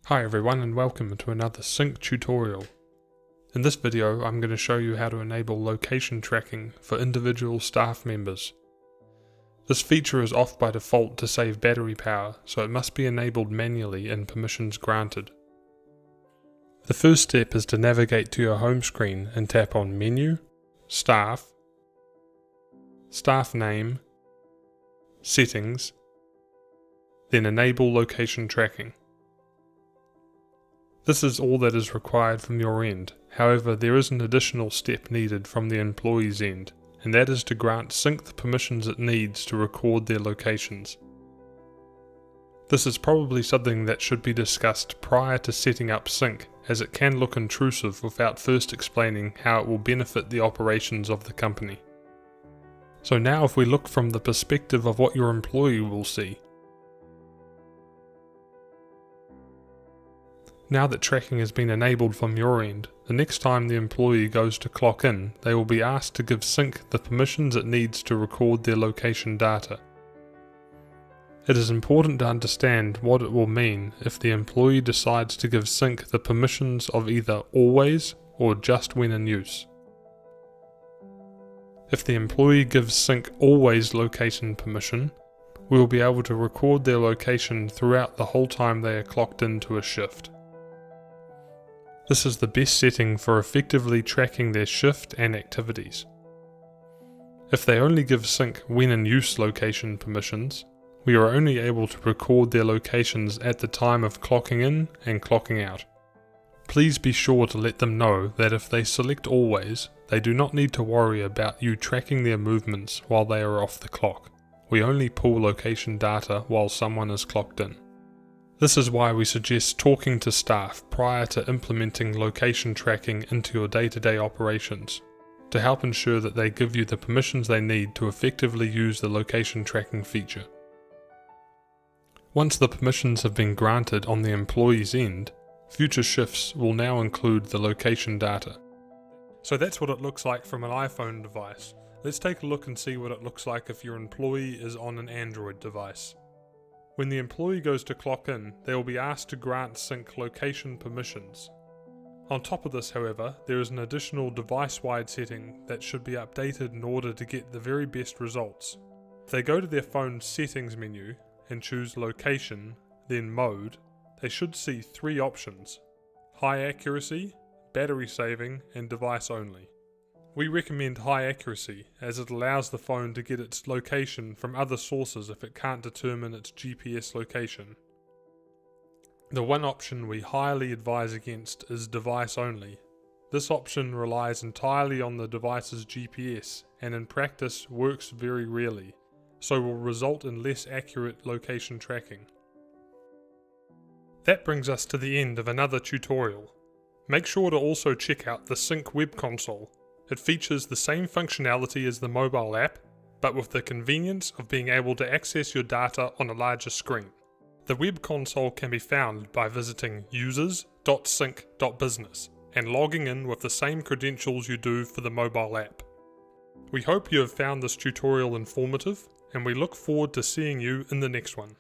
Hi everyone and welcome to another SINC tutorial. In this video I'm going to show you how to enable location tracking for individual staff members. This feature is off by default to save battery power, so it must be enabled manually in permissions granted. The first step is to navigate to your home screen and tap on Menu, Staff, Staff Name, Settings, then Enable Location Tracking. This is all that is required from your end. However, there is an additional step needed from the employee's end, and that is to grant SINC the permissions it needs to record their locations. This is probably something that should be discussed prior to setting up SINC, as it can look intrusive without first explaining how it will benefit the operations of the company. So now if we look from the perspective of what your employee will see. Now that tracking has been enabled from your end, the next time the employee goes to clock in, they will be asked to give SINC the permissions it needs to record their location data. It is important to understand what it will mean if the employee decides to give SINC the permissions of either always or just when in use. If the employee gives SINC always location permission, we will be able to record their location throughout the whole time they are clocked into a shift. This is the best setting for effectively tracking their shift and activities. If they only give SINC when in use location permissions, we are only able to record their locations at the time of clocking in and clocking out. Please be sure to let them know that if they select always, they do not need to worry about you tracking their movements while they are off the clock. We only pull location data while someone is clocked in. This is why we suggest talking to staff prior to implementing location tracking into your day-to-day operations, to help ensure that they give you the permissions they need to effectively use the location tracking feature. Once the permissions have been granted on the employee's end, future shifts will now include the location data. So that's what it looks like from an iPhone device. Let's take a look and see what it looks like if your employee is on an Android device. When the employee goes to clock in, they will be asked to grant SINC location permissions. On top of this, however, there is an additional device-wide setting that should be updated in order to get the very best results. If they go to their phone's settings menu and choose location, then mode, they should see three options: high accuracy, battery saving, and device only. We recommend high accuracy as it allows the phone to get its location from other sources if it can't determine its GPS location. The one option we highly advise against is device only. This option relies entirely on the device's GPS and in practice works very rarely, so will result in less accurate location tracking. That brings us to the end of another tutorial. Make sure to also check out the SINC web console. It features the same functionality as the mobile app, but with the convenience of being able to access your data on a larger screen. The web console can be found by visiting users.sinc.business and logging in with the same credentials you do for the mobile app. We hope you have found this tutorial informative, and we look forward to seeing you in the next one.